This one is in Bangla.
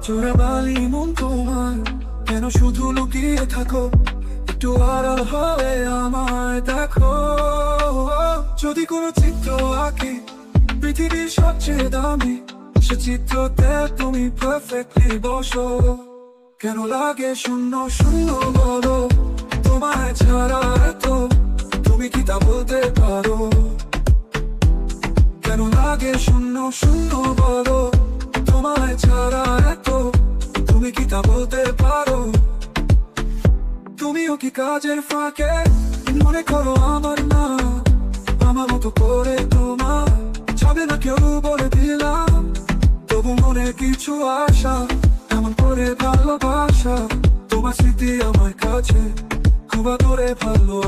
চোরাবালি মন তোমার, কেন শুধু লুকিয়ে থাকো? একটু আড়াল হয়ে আমায় দেখো। যদি কোনো চিত্র আঁকি পৃথিবীর সবচেয়ে দামি, সে চিত্রতে তুমি পারফেক্টলি বসো। কেন লাগে শূন্য শূন্য বলো, তোমায় ছাড়া এত, তুমি কি তা বলতে পারো? কেন লাগে শূন্য শূন্য বলো, তোমায় ছাড়া এত, তুমি কি তা বলতে পারো? তুমিও কি কাজের ফাঁকে মনে করো আমার না, আমার মতো করে তোমার যাবে না কেউ বলে দিলাম। তবু মনে কিছু আশা, এমন করে ভালোবাসা, তোমার স্মৃতি আমার কাছে খুব আদরে ভালো।